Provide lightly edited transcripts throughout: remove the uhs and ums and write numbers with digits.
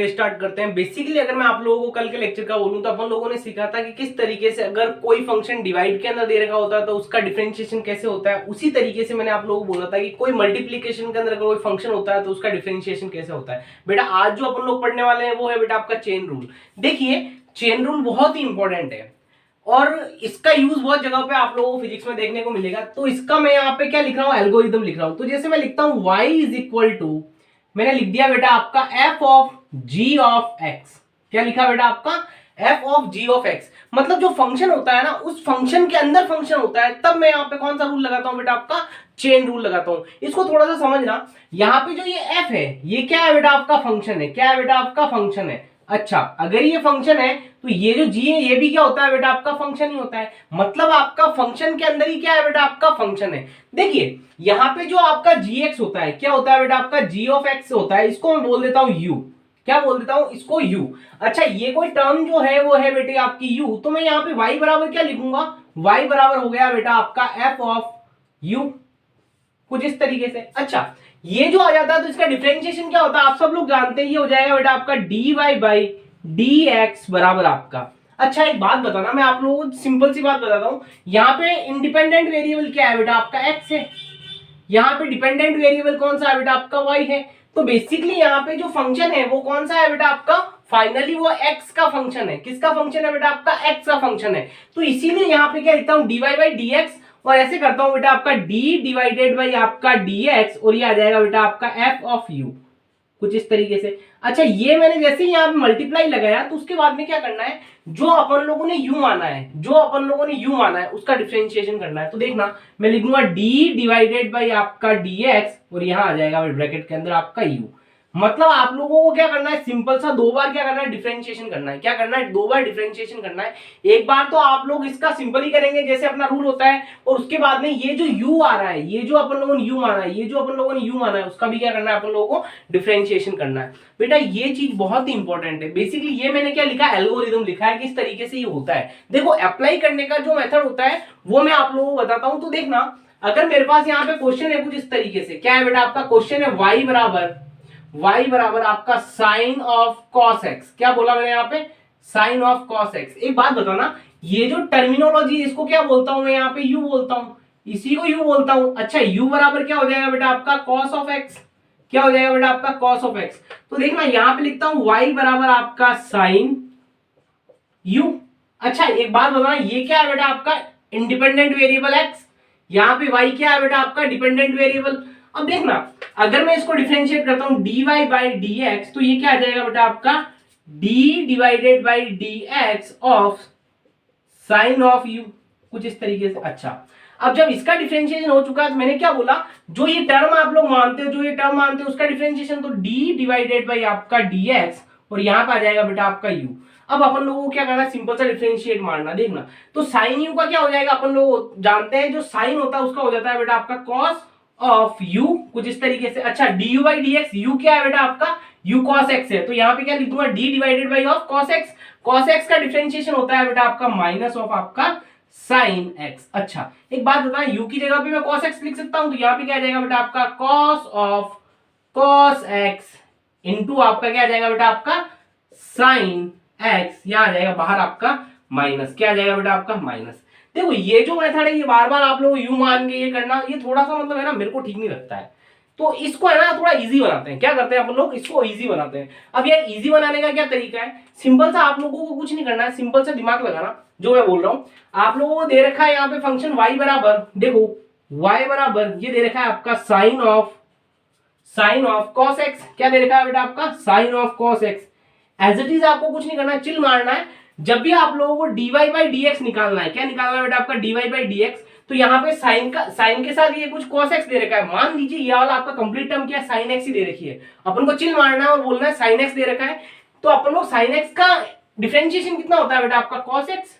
Start करते हैं। Basically अगर मैं आप लोगों को कल के लेक्चर का बोलूं तो अपन लोगों ने सीखा था कि किस तरीके से अगर कोई फंक्शन डिवाइड के अंदर दे रखा होता है तो उसका डिफरेंशिएशन कैसे होता है। उसी तरीके से मैंने आप लोगों को बोला था कि कोई मल्टीप्लीकेशन के अंदर अगर कोई फंक्शन होता है तो उसका डिफरेंशिएशन कैसे होता है। बेटा आज जो अपन लोग पढ़ने वाले हैं वो है बेटा आपका चेन रूल। देखिए चेन रूल बहुत ही इंपॉर्टेंट है और इसका यूज बहुत जगह पे आप लोगों को फिजिक्स में देखने को मिलेगा। तो इसका मैं यहाँ पे क्या लिख रहा हूँ, एल्गोरिथम लिख रहा हूँ। तो जैसे मैं लिखता हूँ y इज इक्वल टू, मैंने लिख दिया बेटा आपका f of g of x। क्या लिखा बेटा आपका f of g of x। मतलब जो फंक्शन होता है ना उस फंक्शन के अंदर फंक्शन होता है, तब मैं यहाँ पे कौन सा रूल लगाता हूँ बेटा आपका चेन रूल लगाता हूँ। इसको थोड़ा सा समझना, यहाँ पे जो ये f है ये क्या है बेटा आपका फंक्शन है। क्या है बेटा आपका फंक्शन है। अच्छा अगर ये फंक्शन है तो ये जो g है ये भी क्या होता है बेटा आपका फंक्शन ही होता है। मतलब आपका फंक्शन के अंदर ही क्या है बेटा आपका फंक्शन है। देखिए यहाँ पे जो आपका gx होता है क्या होता है बेटा आपका g ऑफ x होता है। इसको मैं बोल देता हूं u। क्या बोल देता हूं इसको u। अच्छा ये कोई टर्म जो है वो है बेटे आपकी u। तो मैं यहाँ पे y बराबर क्या लिखूंगा, y बराबर हो गया बेटा आपका f ऑफ u, कुछ इस तरीके से। अच्छा ये जो आ जाता है तो इसका डिफरेंशिएशन क्या होता है आप सब लोग जानते हैं, ये हो जाएगा बेटा आपका dy बाई dx बराबर आपका। अच्छा एक बात बताना, मैं आप लोगों को सिंपल सी बात बताता हूं। यहाँ पे इंडिपेंडेंट वेरिएबल क्या है बेटा आपका x है, यहाँ पे डिपेंडेंट वेरिएबल कौन सा है बेटा आपका y है। तो बेसिकली यहाँ पे जो फंक्शन है वो कौन सा है बेटा आपका, फाइनली वो x का फंक्शन है। किसका फंक्शन है बेटा आपका x का फंक्शन है। तो इसीलिए यहाँ पे क्या लिखता हूं dy बाई dx और ऐसे करता हूं बेटा आपका d डिवाइडेड बाई आपका dx और ये आ जाएगा बेटा आपका f ऑफ u, कुछ इस तरीके से। अच्छा ये मैंने जैसे ही यहाँ पे मल्टीप्लाई लगाया तो उसके बाद में क्या करना है, जो अपन लोगों ने u माना है, जो अपन लोगों ने u माना है उसका डिफरेंशिएशन करना है। तो देखना मैं लिखूंगा d डिवाइडेड बाई आपका dx और यहाँ आ जाएगा ब्रैकेट के अंदर आपका u। मतलब आप लोगों को क्या करना है, सिंपल सा दो बार क्या करना है, डिफरेंशिएशन करना है। क्या करना है, दो बार डिफरेंशिएशन करना है। एक बार तो आप लोग इसका सिंपल ही करेंगे जैसे अपना रूल होता है, और उसके बाद में ये जो u आ रहा है, ये जो अपन लोगों ने u माना है, ये जो अपन लोगों ने u माना है उसका भी क्या करना है, अपन लोगों को डिफरेंशिएशन करना है। बेटा ये चीज बहुत ही इंपॉर्टेंट है। बेसिकली ये मैंने क्या लिखा, एल्गोरिथम लिखा है, किस तरीके से ये होता है। देखो अप्लाई करने का जो मेथड होता है वो मैं आप लोगों को बताता हूं। तो देखना अगर मेरे पास यहाँ पे क्वेश्चन है कुछ इस तरीके से, क्या है बेटा आपका क्वेश्चन है y बराबर आपका साइन ऑफ कॉस x। क्या बोला मैंने यहाँ पे, साइन ऑफ कॉस x। एक बात बताना, ये जो टर्मिनोलॉजी इसको क्या बोलता हूं मैं, यहाँ पे u बोलता हूं, इसी को u बोलता हूं। अच्छा u बराबर क्या हो जाएगा बेटा आपका cos ऑफ x। क्या हो जाएगा बेटा आपका cos ऑफ x। तो देखना यहाँ पे लिखता हूं y बराबर आपका साइन u। अच्छा एक बात बताना, ये क्या है बेटा आपका इंडिपेंडेंट वेरिएबल x, यहाँ पे y क्या है बेटा आपका डिपेंडेंट वेरिएबल। अब देखना अगर मैं इसको डिफरेंशिएट करता हूं dy बाई dx तो ये क्या आ जाएगा बेटा आपका d divided by dx of sine of u, कुछ इस तरीके से। अच्छा अब जब इसका डिफरेंशिएशन हो चुका है तो मैंने क्या बोला, जो ये टर्म आप लोग मानते हो, जो ये टर्म मानते हो उसका डिफरेंशिएशन तो d डिवाइडेड बाई आपका dx और यहां पे आ जाएगा बेटा आपका u। अब अपन लोगों को क्या करना है, सिंपल सा डिफरेंशिएट मारना। देखना तो साइन u का क्या हो जाएगा, अपन लोग जानते हैं जो साइन होता है उसका हो जाता है बेटा आपका cos ऑफ u, कुछ इस तरीके से। अच्छा du बाई dx, u क्या है बेटा आपका u cos x है, तो यहाँ पे क्या लिख दूंगा d divided by of cos x। cos x का डिफरेंशिएशन होता है बेटा आपका माइनस ऑफ आपका sin x। अच्छा एक बात बता, u की जगह पे मैं cos x लिख सकता हूं, तो यहाँ पे क्या आ जाएगा बेटा आपका cos of cos x into आपका क्या आ जाएगा बेटा आपका sin x, यहाँ आ जाएगा बाहर आपका माइनस। क्या आ जाएगा बेटा आपका माइनस। देखो ये जो मेथड है ये बार बार आप लोग यू मान के ये करना, ये थोड़ा सा मतलब है ना मेरे को ठीक नहीं लगता है। तो इसको है ना थोड़ा इजी बनाते हैं। क्या करते हैं अपन लोग, इसको इजी बनाते हैं। अब यार इजी बनाने का क्या तरीका है, सिंपल सा आप लोगों को कुछ नहीं करना है, सिंपल सा दिमाग लगाना जो मैं बोल रहा हूँ। आप लोगों को दे रखा है यहाँ पे फंक्शन y बराबर, देखो y बराबर ये दे रखा है आपका साइन ऑफ cos x। क्या दे रखा है बेटा आपका sine of cos x। As it is आपको कुछ नहीं करना है, चिल मारना है। जब भी आप लोगों को dy बाई dx निकालना है, क्या निकालना है बेटा आपका dy बाई dx, तो यहाँ पे साइन के साथ ये कुछ cos x दे रखा है। मान लीजिए ये वाला आपका कंप्लीट टर्म क्या है, sin x ही दे रखी है। अपन को चिल मारना है और बोलना है sin x दे रखा है, तो अपन लोग sin x का डिफरेंशिएशन कितना होता है बेटा आपका cos x।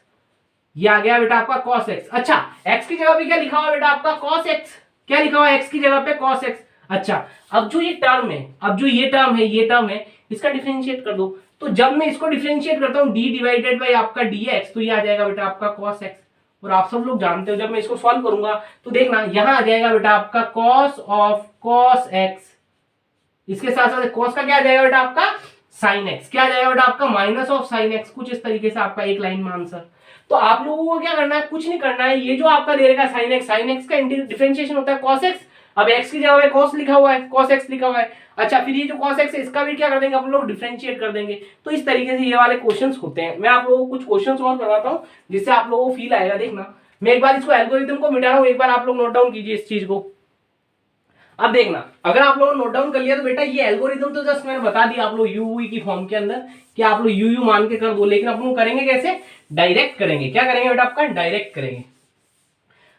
ये आ गया बेटा आपका cos x। अच्छा x की जगह पे क्या लिखा हुआ बेटा आपका cos x। क्या लिखा हुआ x की जगह पे cos x। अच्छा अब जो ये टर्म है, अब जो ये टर्म है इसका डिफरेंशिएट कर दो। तो जब मैं इसको डिफरेंशिएट करता हूं d डिवाइडेड बाई आपका dx तो ये आ जाएगा बेटा आपका cos x। और आप सब लोग जानते हो जब मैं इसको सॉल्व करूंगा तो देखना यहां आ जाएगा बेटा आपका cos ऑफ cos x, इसके साथ साथ cos का क्या आ जाएगा बेटा आपका साइन एक्स, क्या आ जाएगा बेटा आपका माइनस ऑफ साइन एक्स, कुछ इस तरीके से आपका एक लाइन में आंसर। तो आप लोगों को क्या करना है, कुछ नहीं करना है, ये जो आपका दे रखा साइन एक्स का डिफरेंशिएशन होता है कॉस एक्स, अब एक्स की जगह कॉस लिखा हुआ है, कॉस एक्स लिखा हुआ है। अच्छा फिर ये जो कॉस एक्स है इसका भी क्या कर देंगे हम लोग, डिफरेंशिएट कर देंगे। तो इस तरीके से ये वाले क्वेश्चंस होते हैं। मैं आप लोगों को कुछ क्वेश्चंस और करवाता हूँ जिससे आप लोगों को फील आएगा। देखना मैं एक बार इसको एल्गोरिथम को मिटा रहा हूँ, एक बार आप लोग नोट डाउन कीजिए इस चीज को। अब देखना अगर आप लोगों ने नोट डाउन कर लिया तो बेटा ये एल्गोरिथम तो जस्ट मैंने बता दिया आप लोग यू की फॉर्म के अंदर कि आप लोग यू मान के कर दो, लेकिन अपन करेंगे कैसे, डायरेक्ट करेंगे। क्या करेंगे बेटा आपका, डायरेक्ट करेंगे।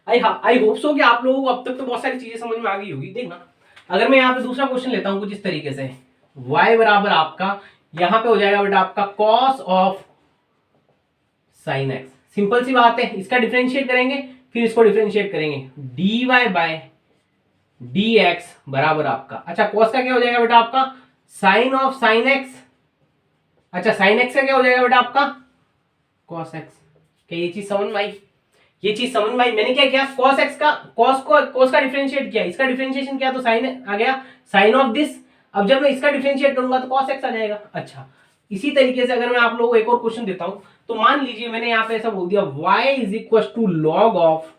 आई होप सो कि आप लोगों को अब तक तो बहुत सारी चीजें समझ में आ गई होगी। देखना अगर मैं यहाँ पे दूसरा क्वेश्चन लेता हूँ कुछ इस तरीके से, y बराबर आपका यहाँ पे हो जाएगा बेटा आपका cos of sine x. Simple सी बात है, इसका डिफरेंशिएट करेंगे फिर इसको डिफरेंशिएट करेंगे, dy बाय dx बराबर आपका, अच्छा cos का क्या हो जाएगा बेटा आपका साइन ऑफ साइन एक्स, अच्छा साइन एक्स का क्या हो जाएगा बेटा आपका cos x। क्या ये चीज समझ में आई, ये चीज समझ में आई। मैंने क्या किया, cos x का cos का डिफरेंशिएट किया, इसका डिफरेंशिएशन किया तो साइन आ गया साइन ऑफ दिस। अब जब मैं इसका डिफरेंशिएट करूंगा तो cos x आ जाएगा। अच्छा इसी तरीके से अगर मैं आप लोगों को एक और क्वेश्चन देता हूं तो मान लीजिए मैंने यहाँ पे ऐसा बोल दिया y is equal to log of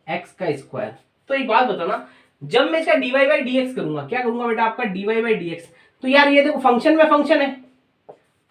x का स्क्वायर। तो एक बात बताना, जब मैं इसका dy बाई dx करूंगा, क्या करूंगा बेटा आपका dy बाई dx, तो यार ये देखो फंक्शन में फंक्शन है,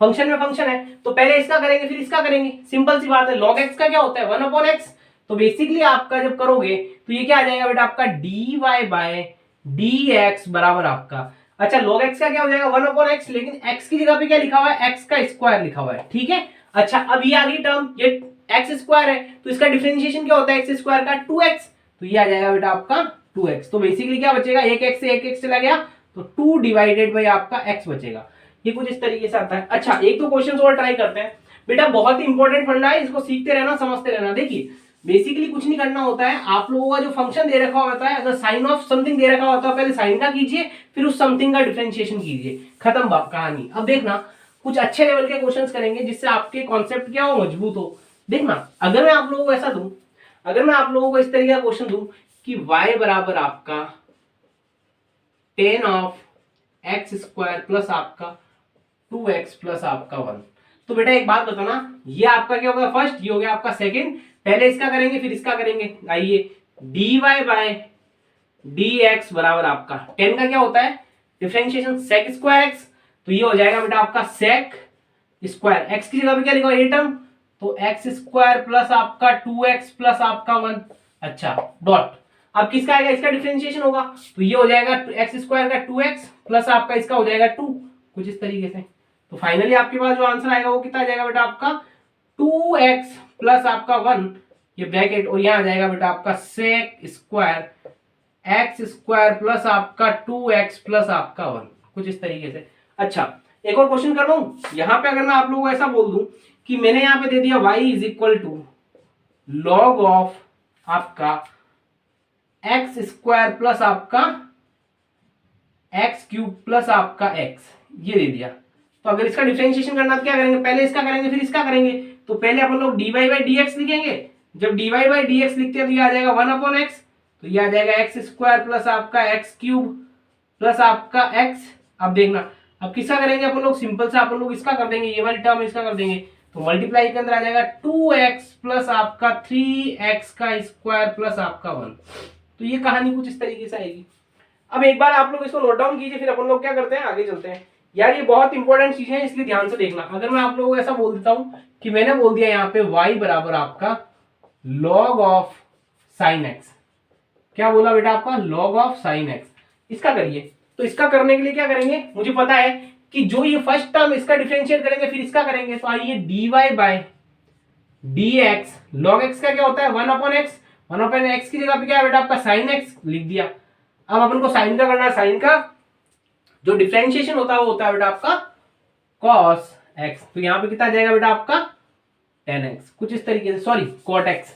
फंक्शन में फंक्शन है, तो पहले इसका करेंगे फिर इसका करेंगे। सिंपल सी बात है, log x का क्या होता है 1/x। तो बेसिकली आपका जब करोगे तो ये क्या आ जाएगा बेटा आपका dy बाय dx बराबर आपका, अच्छा log x का क्या हो जाएगा 1/x, लेकिन x की जगह पे क्या लिखा हुआ है, x का स्क्वायर लिखा हुआ है, ठीक है। अच्छा अब ये आ गई टर्म, ये x स्क्वायर है तो इसका डिफरेंशिएशन क्या होता है x स्क्वायर का 2x, तो ये आ जाएगा बेटा आपका 2x। तो बेसिकली क्या बचेगा, एक x से एक x चला गया तो 2 डिवाइडेड बाई आपका x बचेगा। ये कुछ इस तरीके से आता है। अच्छा एक तो क्वेश्चन और ट्राई करते हैं बेटा, बहुत ही इंपॉर्टेंट फंडा है, इसको सीखते रहना समझते रहना। देखिए बेसिकली कुछ नहीं करना होता है, आप लोगों का जो फंक्शन दे रखा होता है, अगर साइन ऑफ समथिंग दे रखा होता है पहले साइन का कीजिए फिर उस समथिंग का डिफरेंशिएशन कीजिए, खत्म बात कहानी। अब देखना कुछ अच्छे लेवल के क्वेश्चंस करेंगे जिससे आपके कॉन्सेप्ट क्या हो, मजबूत हो। देखना अगर मैं आप लोगों को ऐसा दूं, अगर मैं आप लोगों को इस तरीके का क्वेश्चन दूं कि y बराबर आपका tan of x square plus आपका 2x प्लस आपका 1, तो बेटा एक बात बताना, ये आपका क्या होगा फर्स्ट, ये हो गया आपका सेकंड, पहले इसका करेंगे फिर इसका करेंगे। आइए dy बाय dx बराबर आपका tan का क्या होता है डिफरेंशिएशन sec स्क्वायर x, तो ये हो जाएगा बेटा आपका sec स्क्वायर, x की जगह पे क्या लिखा है ये टर्म, तो x स्क्वायर प्लस आपका 2x प्लस आपका 1, अच्छा डॉट। अब किसका आएगा, इसका डिफरेंशिएशन होगा तो ये हो जाएगा x स्क्वायर का 2x प्लस आपका इसका हो जाएगा 2, कुछ इस तरीके से। तो फाइनली आपके पास जो आंसर आएगा वो कितना आ जाएगा बेटा आपका 2x प्लस आपका 1, ये ब्रैकेट, और यहाँ आ जाएगा बेटा आपका sec square x square plus आपका 2x प्लस आपका 1, कुछ इस तरीके से। अच्छा एक और क्वेश्चन कर रहा हूं, यहाँ पे अगर मैं आप लोगों को ऐसा बोल दूं कि मैंने यहाँ पे दे दिया y is equal to log of आपका x स्क्वायर प्लस आपका x क्यूब प्लस आपका x, ये दे दिया। तो अगर इसका डिफरेंशिएशन करना तो क्या करेंगे, पहले इसका करेंगे फिर इसका करेंगे। तो पहले अपन लोग dy बाई dx लिखेंगे, जब dy बाई dx लिखते हैं तो ये आ जाएगा 1/x, तो ये आ जाएगा x स्क्वायर प्लस आपका x क्यूब प्लस आपका x। अब देखना अब किसका करेंगे अपन लोग, सिंपल से अपन लोग इसका कर देंगे, ये वाली टर्म इसका कर देंगे, तो मल्टीप्लाई के अंदर आ जाएगा 2x प्लस आपका 3x का स्क्वायर प्लस आपका 1। तो ये कहानी कुछ इस तरीके से आएगी। अब एक बार आप लोग इसको नोट डाउन कीजिए फिर अपन लोग क्या करते हैं आगे चलते हैं। यार ये बहुत इंपॉर्टेंट चीज है इसलिए ध्यान से देखना। अगर मैं आप लोगों को ऐसा बोल देता हूं कि मैंने बोल दिया यहाँ पे y बराबर आपका log ऑफ साइन x, क्या बोला बेटा आपका log ऑफ साइन x, इसका करिए। तो इसका करने के लिए क्या करेंगे, मुझे पता है कि जो ये फर्स्ट टर्म इसका डिफरेंशिएट करेंगे फिर इसका करेंगे, तो आइए dy by dx, log x का क्या होता है 1/x, 1/x की जगह पे क्या है बेटा आपका sin x लिख दिया। अब अपन को साइन का करना है, साइन का जो डिफरेंशिएशन होता है वो होता है बेटा आपका cos x, तो यहाँ पे कितना जाएगा बेटा आपका tan x, कुछ इस तरीके से, सॉरी cot x।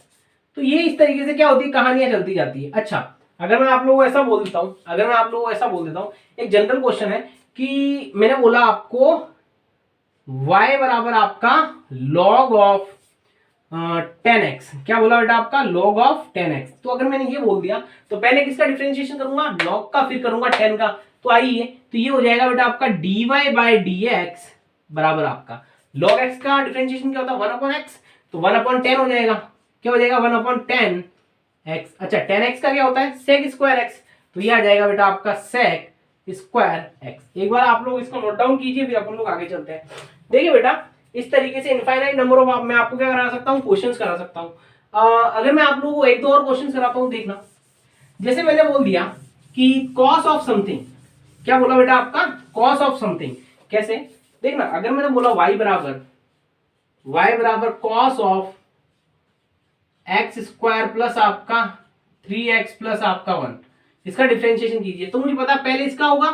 तो ये इस तरीके से क्या होती है, कहानियां चलती जाती है। अच्छा अगर मैं आप लोगों को ऐसा बोल देता हूं, अगर मैं आप लोगों को ऐसा बोल देता हूं, एक जनरल क्वेश्चन है कि मैंने बोला आपको y बराबर आपका log ऑफ 10x, क्या बोला बेटा आपका log ऑफ 10x। तो अगर मैंने ये बोल दिया तो पहले किसका डिफरेंशिएशन करूंगा, log का, फिर करूंगा 10 का, तो आइए, तो ये हो जाएगा बेटा आपका dy बाय dx बराबर आपका log x का डिफरेंशिएशन क्या होता है 1/x, तो 1/10 हो जाएगा। क्या हो जाएगा 1/10 x। अच्छा 10x का क्या होता है sec स्क्वायर x, तो ये आ जाएगा बेटा आपका sec स्क्वायर x। एक बार आप लोग इसको नोट डाउन कीजिए, फिर अपन लोग आगे चलते हैं। देखिए बेटा इस तरीके से इनफाइनाइट नंबर ऑफ मैं आपको क्या करा सकता हूँ, क्वेश्चंस करा सकता हूँ। अगर मैं आप लोगों को एक दो और क्वेश्चंस कराता हूँ, देखना। जैसे मैंने बोल दिया कि कॉस ऑफ समथिंग, क्या बोला बेटा आपका कॉस ऑफ समथिंग, कैसे देखना। अगर मैंने बोला y बराबर cos of x square plus आपका 3x प्लस आपका 1, इसका डिफरेंशिएशन कीजिए, तो मुझे पता पहले इसका होगा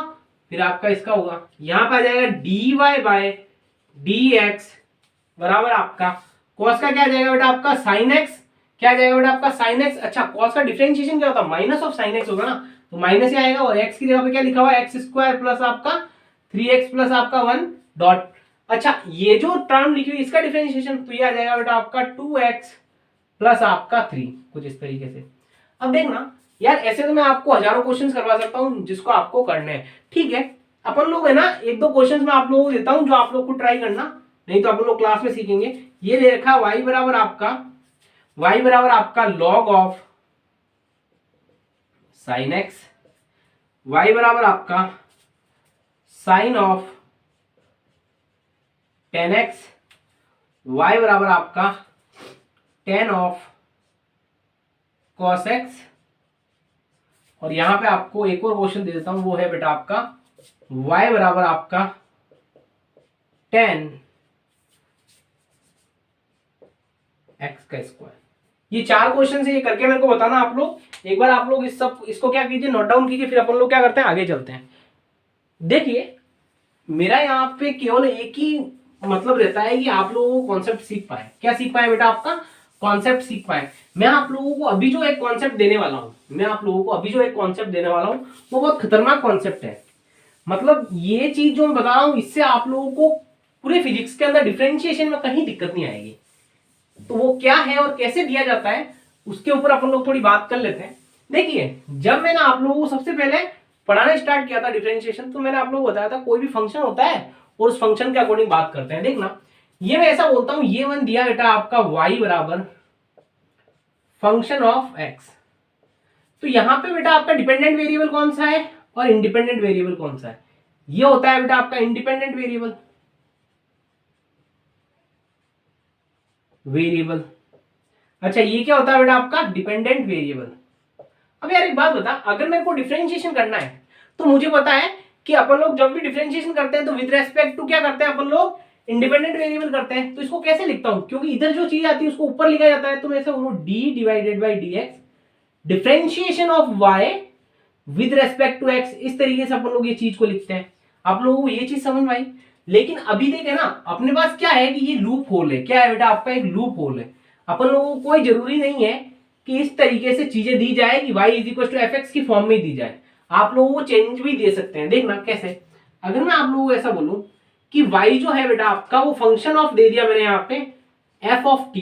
फिर आपका इसका होगा। यहां पे आ जाएगा dy बाय dx बराबर आपका cos का क्या आ जाएगा बेटा आपका sin x, क्या आ जाएगा बेटा आपका sin x। अच्छा cos का डिफरेंशिएशन क्या होता है माइनस ऑफ sin x होगा ना, तो माइनस ही आएगा, और x की जगह पे क्या लिखा हुआ है x स्क्वायर प्लस आपका 3x प्लस आपका 1 डॉट। अच्छा ये जो टर्म लिखी हुई इसका डिफरेंशिएशन, तो ये आ जाएगा बेटा आपका 2x प्लस आपका 3, कुछ इस तरीके से। अब देखना यार ऐसे तो मैं आपको हजारों क्वेश्चंस करवा सकता हूं जिसको आपको करने हैं, ठीक है। अपन लोग है ना एक दो क्वेश्चंस मैं आप लोगों को देता हूं जो आप लोग को ट्राई करना, नहीं तो अपन लोग क्लास में सीखेंगे। ये दे रखा y बराबर आपका log of sin x, y बराबर आपका sin ऑफ 10x, y बराबर आपका tan ऑफ cos x, और यहां पे आपको एक और क्वेश्चन दे देता हूं, वो है बेटा आपका y बराबर आपका tan x का स्क्वायर। ये चार क्वेश्चन है, ये करके मेरे को बताना आप लोग। एक बार आप लोग इसको क्या कीजिए नोट डाउन कीजिए, फिर अपन लोग क्या करते हैं आगे चलते हैं। देखिए मेरा यहाँ पे केवल एक ही मतलब रहता है कि आप लोगों को कॉन्सेप्ट सीख पाए। क्या सीख पाए बेटा आपका कॉन्सेप्ट सीख पाए। मैं आप लोगों को अभी जो एक कॉन्सेप्ट देने वाला हूं वो बहुत खतरनाक कॉन्सेप्ट है। मतलब ये चीज जो मैं बता रहा हूं इससे आप लोगों को पूरे फिजिक्स के अंदर डिफरेंशिएशन में कहीं दिक्कत नहीं आएगी। तो वो क्या है और कैसे दिया जाता है उसके ऊपर अपन लोग थोड़ी बात कर लेते हैं। देखिए जब मैंने आप लोगों को सबसे पहले पढ़ाना स्टार्ट किया था डिफरेंशिएशन, तो मैंने आप लोगों को बताया था कोई भी फंक्शन होता है और उस फंक्शन के अकॉर्डिंग बात करते हैं। देखना ये मैं ऐसा बोलता हूं, ये वन दिया बेटा आपका y बराबर फंक्शन ऑफ x, तो यहां पे बेटा आपका डिपेंडेंट वेरिएबल कौन सा है और इंडिपेंडेंट वेरिएबल कौन सा है। ये होता है बेटा आपका इंडिपेंडेंट वेरिएबल। अच्छा ये क्या होता है बेटा आपका डिपेंडेंट वेरिएबल। अब यार एक बात बता, अगर मेरे को डिफरेंशिएशन करना है तो मुझे पता है कि अपन लोग जब भी डिफरेंशिएशन करते हैं तो विद रेस्पेक्ट टू क्या करते हैं अपन लोग इंडिपेंडेंट वेरिएबल करते हैं। तो इसको कैसे लिखता हूं, क्योंकि इधर जो चीज आती है उसको ऊपर लिखा जाता है, तो मैं ऐसे बोलूं d divided by dx differentiation of y with respect to x। इस तरीके से अपन लोग ये चीज को लिखते हैं। आप लोगों को ये चीज समझ में आई। लेकिन अभी देखे ना अपने पास क्या है कि ये लूप होल है। क्या है बेटा आपका एक लूप होल है। अपन लोगों को कोई जरूरी नहीं है कि इस तरीके से चीजें दी जाए कि y is equal to F X की फॉर्म में दी जाए। आप लोगों को चेंज भी दे सकते हैं। देखना कैसे, अगर मैं आप लोगों को ऐसा बोलूं कि y जो है बेटा आपका वो फंक्शन ऑफ दे दिया मैंने यहाँ पे f ऑफ t,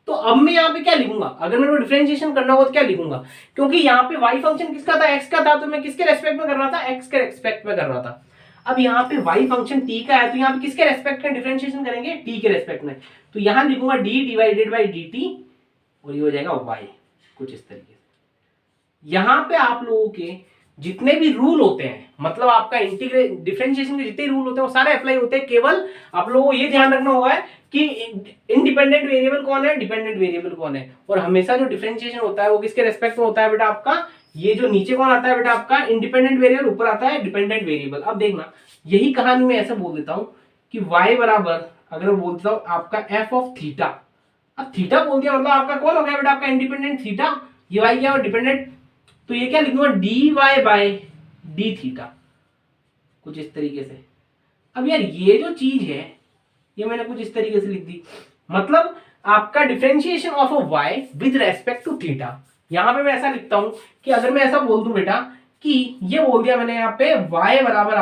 तो अब मैं यहाँ पे क्या लिखूंगा, अगर मेरे को डिफरेंशिएशन करना हो तो क्या लिखूंगा, क्योंकि यहाँ पे y फंक्शन किसका था x का था, तो मैं किसके रेस्पेक्ट में कर रहा था x के रेस्पेक्ट में कर रहा था। अब यहाँ पे y फंक्शन t का है तो यहाँ पे किसके रेस्पेक्ट में डिफरेंशिएशन करेंगे t के रेस्पेक्ट में, तो यहाँ लिखूंगा d डिवाइडेड बाई dt और ये हो जाएगा y, कुछ इस तरीके से। यहाँ पे आप लोगों के जितने भी रूल होते हैं, मतलब आपका डिफरेंशिएशन के जितने रूल होते हैं वो सारे अप्लाई होते हैं। केवल आप लोगों को ये ध्यान रखना होगा कि इंडिपेंडेंट वेरिएबल कौन है, डिपेंडेंट वेरिएबल कौन है, और हमेशा जो डिफरेंशिएशन होता है वो किसके रेस्पेक्ट में होता है बेटा आपका, ये जो नीचे कौन आता है बेटा आपका इंडिपेंडेंट वेरिएबल, ऊपर आता है डिपेंडेंट वेरिएबल। अब देखना यही कहानी मैं ऐसे बोल देता हूं कि y बराबर, अगर मैं बोलता हूं आपका f ऑफ थीटा, अब थीटा बोल दिया मतलब आपका कौन हो गया बेटा आपका इंडिपेंडेंट थीटा, ये y क्या है डिपेंडेंट, तो ये क्या लिखूंगा dy बाय d थीटा, कुछ इस तरीके से। अब यार ये जो चीज है ये मैंने कुछ इस तरीके से लिख दी, मतलब आपका differentiation of a y with respect to theta. यहां पे मैं ऐसा लिखता हूं कि अगर मैं ऐसा बोल दूं बेटा कि ये बोल दिया मैंने यहाँ पे y बराबर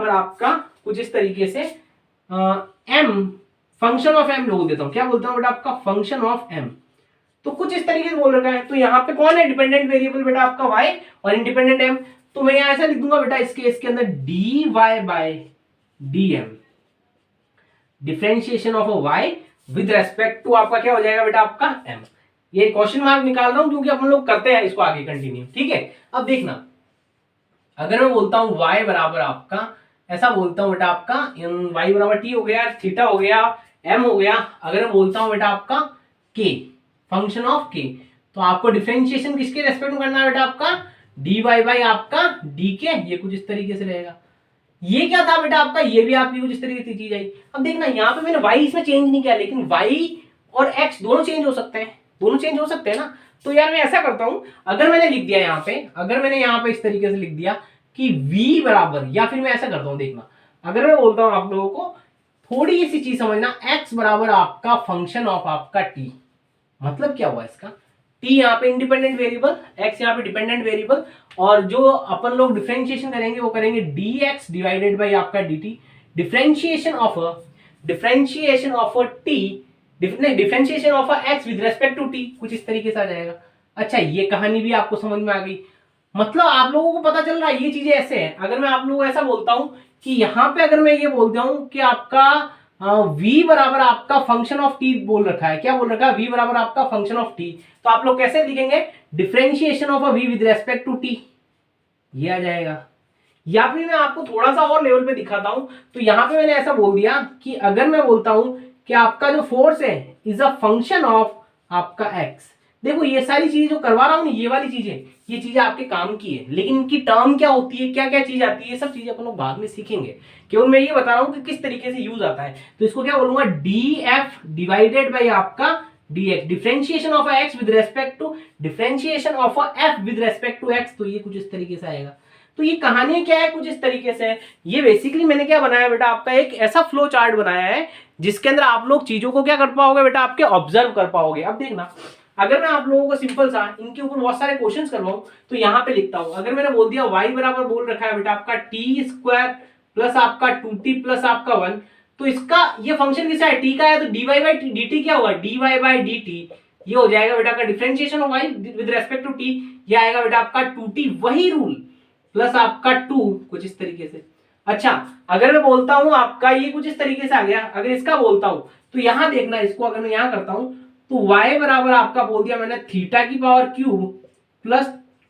आपका कुछ इस तरीके से m फंक्शन ऑफ m बोल देता हूं। क्या बोलता हूं बेटा आपका फंक्शन ऑफ m, तो कुछ इस तरीके से बोल रखा है। तो यहाँ पे कौन है डिपेंडेंट वेरिएबल बेटा आपका y और इंडिपेंडेंट m, तो मैं यहाँ ऐसा लिख दूंगा बेटा इस केस के अंदर dy by dm, differentiation of y with respect to आपका क्या हो जाएगा बेटा आपका m। ये क्वेश्चन मार्क निकाल रहा हूं क्योंकि अपन लोग करते हैं इसको आगे कंटिन्यू, ठीक है। अब देखना, अगर मैं बोलता हूं y बराबर आपका, ऐसा बोलता हूं बेटा आपका y बराबर t हो गया, थीटा हो गया, m हो गया, अगर मैं बोलता हूं बेटा आपका k, फंक्शन ऑफ k, तो आपको डिफरेंशिएशन किसके रेस्पेक्ट में करना है बेटा आपका dy बाय आपका dk, ये कुछ इस तरीके से रहेगा। ये क्या था बेटा आपका, ये भी आपकी कुछ इस तरीके की चीज आई। अब देखना यहाँ पे मैंने y इसमें चेंज नहीं किया, लेकिन y और x दोनों चेंज हो सकते हैं, दोनों चेंज हो सकते हैं ना। तो यार मैं ऐसा करता हूं, अगर मैंने लिख दिया यहाँ पे, अगर मैंने यहाँ पे इस तरीके से लिख दिया कि v बराबर, या फिर मैं ऐसा करता हूं, देखना अगर मैं बोलता हूं आप लोगों को थोड़ी सी चीज समझना, x बराबर आपका फंक्शन ऑफ आपका t, मतलब क्या हुआ इसका, t यहाँ पे इंडिपेंडेंट वेरिएबल, x यहाँ पे डिपेंडेंट वेरिएबल, और जो अपन लोग डिफरेंशिएशन करेंगे वो करेंगे dx डिवाइडेड बाय आपका dt, differentiation of t, differentiation of x with respect to t, कुछ इस तरीके से आ जाएगा। अच्छा, ये कहानी भी आपको समझ में आ गई, मतलब आप लोगों को पता चल रहा है ये चीजें ऐसे है। अगर मैं आप लोगों को ऐसा बोलता हूं कि यहाँ पे अगर मैं ये बोलता हूं कि आपका v बराबर आपका फंक्शन ऑफ t बोल रखा है, क्या बोल रखा है, v बराबर आपका फंक्शन ऑफ t, तो आप लोग कैसे लिखेंगे, differentiation of v with respect to t, ये आ जाएगा। या फिर मैं आपको थोड़ा सा और लेवल पे दिखाता हूं, तो यहाँ पे मैंने ऐसा बोल दिया कि अगर मैं बोलता हूं कि आपका जो फोर्स है इज अ फंक्शन ऑफ आपका x, देखो ये सारी चीजें जो करवा रहा हूं, ये वाली चीजें, ये चीजें आपके काम की है, लेकिन इनकी टर्म क्या होती है, क्या क्या चीज आती है, ये सब चीजें अपन लोग बाद में सीखेंगे, केवल मैं ये बता रहा हूं कि किस तरीके से यूज आता है। तो इसको क्या बोलूंगा, df डिवाइडेड बाय आपका dx, differentiation of x with respect to differentiation of f with respect to x, तो ये कुछ इस तरीके से आएगा। तो ये कहानी क्या है, कुछ इस तरीके से है। ये बेसिकली मैंने क्या बनाया बेटा आपका, एक ऐसा फ्लो चार्ट बनाया है जिसके अंदर आप लोग चीजों को क्या कर पाओगे बेटा, आपके ऑब्जर्व कर पाओगे। अब देखना, अगर मैं आप लोगों को सिंपल सा इनके ऊपर बहुत सारे क्वेश्चंस करवाऊं, तो यहाँ पे लिखता हूं, अगर मैंने बोल दिया y बराबर बोल रखा है बेटा आपका टी स्क्वायर प्लस आपका 2t प्लस आपका 1, तो इसका ये फंक्शन किसका है, t का है, तो dy बाई dt क्या होगा, dy बाई dt, ये हो जाएगा बेटा आपका differentiation of y with respect to t, ये आएगा बेटा आपका 2t, वही रूल प्लस आपका 2, कुछ इस तरीके से। अच्छा, अगर मैं बोलता हूं आपका ये कुछ इस तरीके से आ गया, अगर इसका बोलता हूं तो यहां देखना, इसको अगर मैं यहां करता हूं तो y बराबर आपका बोल दिया मैंने थीटा की power cube plus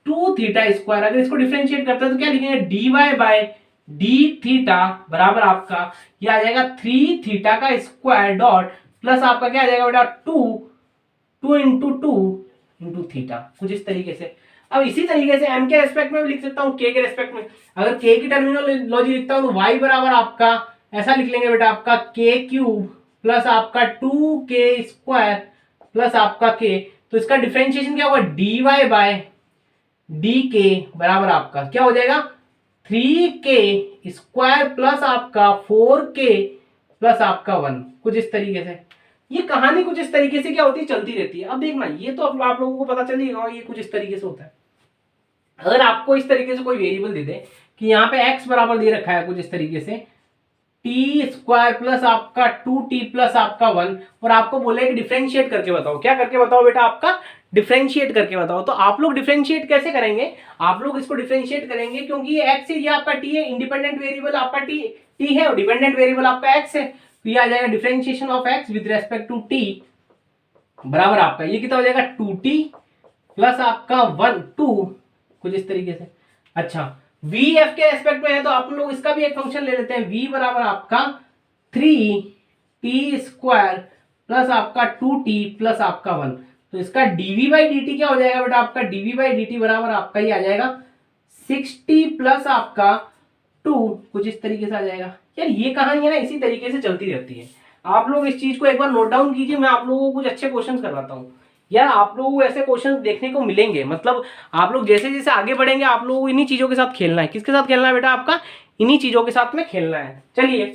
2 theta square, अगर इसको डिफरेंशिएट करते हैं तो क्या लिखेंगे, dy बाय डी थीटा बराबर आपका ये आ जाएगा 3 थीटा का स्क्वायर डॉट प्लस आपका क्या आ जाएगा बेटा 2 इंटू थीटा, कुछ इस तरीके से। अब इसी तरीके से m के रेस्पेक्ट में भी लिख सकता हूं, k के रेस्पेक्ट में, अगर k की टर्मिनोलॉजी लिखता हूं तो y बराबर आपका ऐसा लिख लेंगे बेटा आपका k क्यूब प्लस आपका 2k स्क्वायर प्लस आपका k, तो इसका डिफरेंशिएशन क्या होगा, dy बाय dk बराबर आपका क्या हो जाएगा 3k स्क्वायर प्लस आपका 4k प्लस आपका 1, कुछ इस तरीके से। ये कहानी कुछ इस तरीके से क्या होती है, चलती रहती है। अब देखना, ये तो आप लोगों को पता चल ही होगा ये कुछ इस तरीके से होता है। अगर आपको इस तरीके से कोई वेरिएबल दे दे कि यहाँ पे x बराबर दे रखा है कुछ इस तरीके से टी स्क्वायर प्लस आपका 2t प्लस आपका 1, और आपको बोले कि डिफरेंशिएट करके बताओ, क्या करके बताओ बेटा आपका, डिफरेंशिएट करके बताओ, तो आप लोग डिफरेंशिएट कैसे करेंगे, आप लोग इसको डिफरेंशिएट करेंगे क्योंकि ये x है, ये आपका t है, इंडिपेंडेंट वेरिएबल आपका t है और डिपेंडेंट वेरिएबल आपका x है, तो ये आ जाएगा differentiation of x with respect to t बराबर आपका ये कितना हो जाएगा 2t प्लस आपका 2, कुछ इस तरीके से। अच्छा, v f के रेस्पेक्ट में है तो आप लोग इसका भी एक फंक्शन ले लेते हैं, v बराबर आपका 3t स्क्वायर प्लस आपका 2t प्लस आपका 1, तो इसका dv बाई dt क्या हो जाएगा बेटा आपका dv बाई dt बराबर आपका ये आ जाएगा 60 प्लस आपका 2, कुछ इस तरीके से आ जाएगा। यार ये कहानी है ना इसी तरीके से चलती रहती है, आप लोग इस चीज को एक बार नोट डाउन कीजिए, मैं आप लोगों को कुछ अच्छे क्वेश्चन करवाता हूँ। यार आप लोगों को ऐसे क्वेश्चन देखने को मिलेंगे, मतलब आप लोग जैसे जैसे आगे बढ़ेंगे आप लोगों को इन्हीं चीजों के साथ खेलना है। किसके साथ खेलना है बेटा आपका, इन्हीं चीजों के साथ में खेलना है। चलिए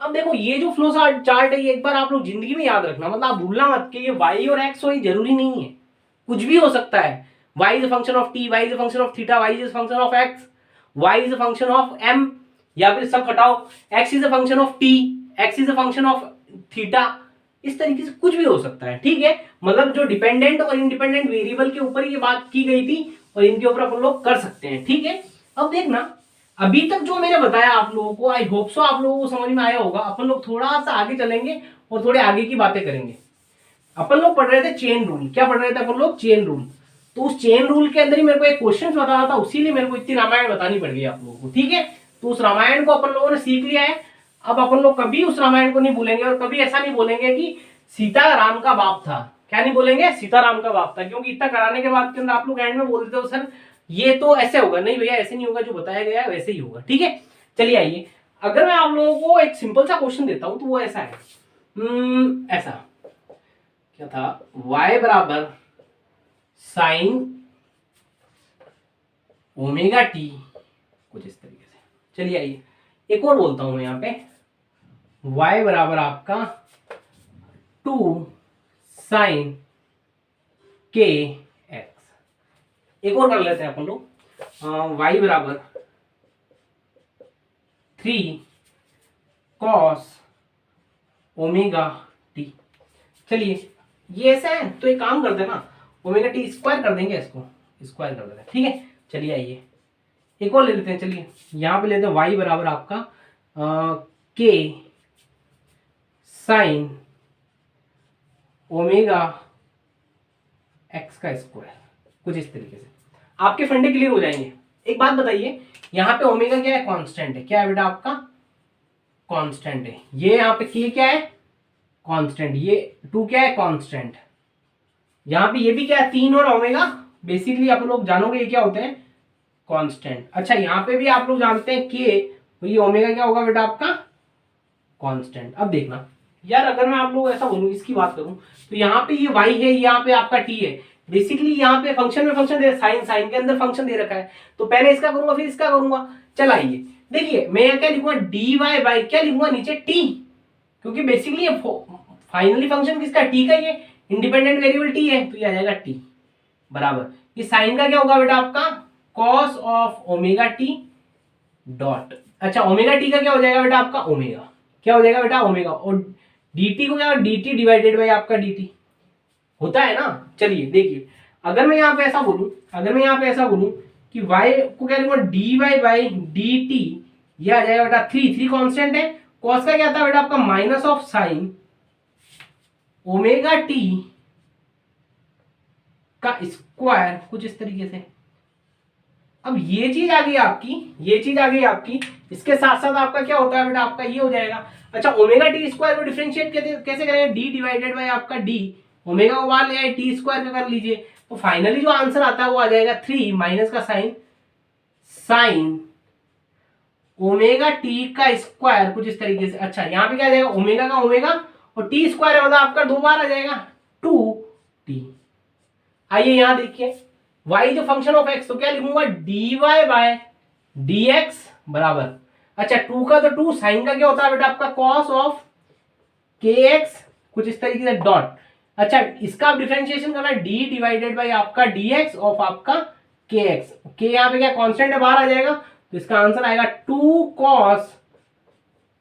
अब देखो, ये जो फ्लो चार्ट है ये एक बार आप लोग जिंदगी में याद रखना, मतलब आप भूलना मत कि ये y और x हो, ये जरूरी नहीं है, कुछ भी हो सकता है। y is a function of t, y is a function of theta, y is a function of x, y is a function of m, या फिर सब हटाओ x is a function of t, x is a function of theta, इस तरीके से कुछ भी हो सकता है। ठीक है, मतलब जो डिपेंडेंट और इंडिपेंडेंट वेरिएबल के ऊपर ये बात की गई थी और इनके ऊपर अपन लोग कर सकते हैं। ठीक है, अब देखना, अभी तक जो मैंने बताया आप लोगों को, आई होप सो आप लोगों को समझ में आया होगा। अपन लोग थोड़ा सा आगे चलेंगे और थोड़े आगे की बातें करेंगे। अपन लोग पढ़ रहे थे चेन रूल। क्या पढ़ रहे थे अपन लोग? Chain rule. तो उस चेन रूल के अंदर ही मेरे को एक क्वेश्चन बता रहा था, उसीलिए मेरे को इतनी रामायण बतानी पड़ गई आप लोगों को, ठीक है। तो उस रामायण को अपन लोगों ने सीख लिया है। अब अपन लोग कभी उस रामायण को नहीं भूलेंगे और कभी ऐसा नहीं बोलेंगे कि सीता राम का बाप था। क्या नहीं बोलेंगे? सीता राम का बाप था। क्योंकि इतना कराने के बाद के अंदर आप लोग एंड में बोल देते हो सर ये तो ऐसे होगा। नहीं भैया, ऐसे नहीं होगा, जो बताया गया है वैसे ही होगा, ठीक है। चलिए आइए, अगर मैं आप लोगों को एक सिंपल सा क्वेश्चन देता हूं तो वो ऐसा है, ऐसा क्या था, y बराबर साइन ओमेगा टी, कुछ इस तरीके से। चलिए आइए, एक और बोलता हूं मैं यहाँ पे, y बराबर आपका 2 साइन के एक्स। एक और कर लेते हैं अपन लोग, y बराबर 3 कॉस ओमेगा टी। चलिए ये ऐसा है तो एक काम करते हैं ना, ओमेगा टी स्क्वायर कर देंगे, इसको स्क्वायर कर देते हैं, ठीक है। चलिए आइए एक और ले लेते हैं। चलिए यहाँ पे लेते हैं y बराबर आपका के साइन ओमेगा एक्स का स्क्वायर, कुछ इस तरीके से। आपके फंडे क्लियर हो जाएंगे। एक बात बताइए, यहाँ पे ओमेगा क्या है? कांस्टेंट है। क्या है बेटा आपका? कांस्टेंट है। ये यहाँ पे के क्या है? कांस्टेंट। ये 2 क्या है? कांस्टेंट। यहाँ पे ये भी क्या है? 3 और ओमेगा। बेसिकली आप लोग जानोगे ये क्या होते हैं? कांस्टेंट। अच्छा यहाँ पे भी आप लोग जानते हैं के, तो ये ओमेगा क्या होगा बेटा आपका? कांस्टेंट। अब देखना यार, अगर मैं आप लोग ऐसा बोलूं, इसकी बात करूं, तो यहाँ पे ये y है, यहाँ पे आपका t है। बेसिकली यहाँ पे फंक्शन में फंक्शन दे, साइन साइन के अंदर फंक्शन दे रखा है, तो पहले इसका करूंगा फिर इसका करूंगा। चल आइए देखिए, मैं यहाँ क्या लिखूंगा? dy बाई क्या लिखूंगा नीचे? t, क्योंकि बेसिकली ये फाइनली फंक्शन किसका? t का, ये इंडिपेंडेंट वेरिएबल t है, तो ये आ जाएगा t बराबर, ये साइन का क्या होगा बेटा आपका? Cos of omega t dot. अच्छा ओमेगा t का क्या हो जाएगा बेटा आपका? ओमेगा। क्या हो जाएगा बेटा? ओमेगा। और dt को क्या? dt डिवाइडेड बाई आपका dt होता है ना। चलिए देखिए, अगर मैं यहाँ पे ऐसा बोलूं, कि y को क्या लिखूंगा? dy बाई dt, ये आ जाएगा बेटा 3 कांस्टेंट है। कॉस का क्या था बेटा आपका? Minus of sine omega t का स्क्वायर, कुछ इस तरीके से। अब ये चीज आ गई आपकी, इसके साथ साथ आपका क्या होता है बेटा? आपका ये हो जाएगा। अच्छा ओमेगा टी स्क्वायर को डिफरेंशिएट कैसे करेंगे? डी डिवाइडेड बाय आपका डी, ओमेगा को बाहर ले आए, टी स्क्वायर का कर लीजिए, तो फाइनली जो आंसर आता है वो आ जाएगा 3 माइनस का साइन ओमेगा टी का स्क्वायर, कुछ इस तरीके से। अच्छा यहाँ पे क्या आ जाएगा? ओमेगा का ओमेगा, और टी स्क्वायर मतलब आपका 2 बार आ जाएगा 2t। आइए यहाँ देखिए, y जो फंक्शन ऑफ x, तो क्या लिखूंगा? dy बाय dx बराबर, अच्छा 2 का तो 2, साइन का क्या होता है बेटा आपका? cos ऑफ kx, कुछ इस तरीके से डॉट। अच्छा इसका आप डिफरेंशिएशन करना है, d डिवाइडेड बाय आपका dx ऑफ आपका kx। k यहाँ पे क्या कांस्टेंट है, बाहर आ जाएगा, तो इसका आंसर आएगा 2 cos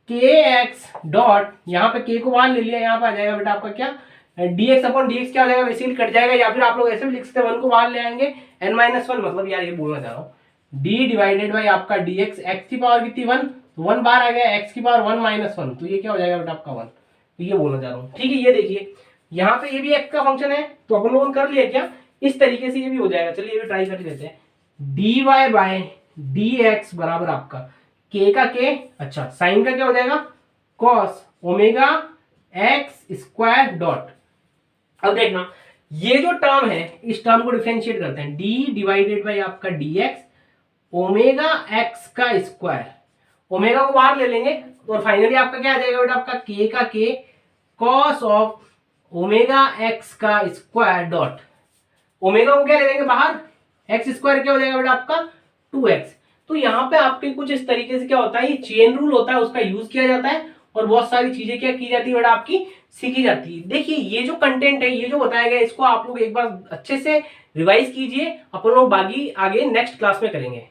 kx डॉट, यहाँ पे k को बाहर ले लिया, यहाँ पे आ जाएगा बेटा आपका क्या? dx अपॉन dx क्या हो जाएगा? बेसिकली कट जाएगा, या फिर आप लोग ऐसे भी लिख सकते हैं 1 को बाहर ले आएंगे, n-1, मतलब यार ये बोलना चाह रहा हूँ, d डिवाइडेड बाई आपका dx, x की पावर कितनी 1, तो 1 बाहर आ गया, x की पावर 1 - 1, तो ये क्या हो जाएगा बेटा आपका 1, तो ये बोलना चाह रहा हूँ, ठीक है। ये देखिए यहाँ पे ये भी x का फंक्शन है, तो अपन लोगों ने कर लिया क्या? इस तरीके से ये भी हो जाएगा। चलिए ये भी ट्राई कर लेते हैं, dy बाय dx बराबर आपका k का k, अच्छा साइन का क्या हो जाएगा? cos omega x square dot. अब देखना ये जो टर्म है, इस टर्म को डिफरेंशिएट करते हैं, d डिवाइडेड बाय आपका dx ओमेगा x का स्क्वायर, ओमेगा को बाहर ले लेंगे, और फाइनली आपका क्या आ जाएगा बेटा? आपका k का k cos of omega x का स्क्वायर डॉट, ओमेगा को क्या ले लेंगे बाहर? x स्क्वायर क्या हो जाएगा बेटा आपका? 2x। तो यहाँ पे आपके कुछ इस तरीके से क्या होता है, ये चेन रूल होता है, उसका यूज किया जाता है, और बहुत सारी चीजें क्या की जाती है बेटा आपकी? सीखी जाती है। देखिए ये जो कंटेंट है, ये जो बताया गया, इसको आप लोग एक बार अच्छे से रिवाइज कीजिए, अपन लोग बाकी आगे नेक्स्ट क्लास में करेंगे।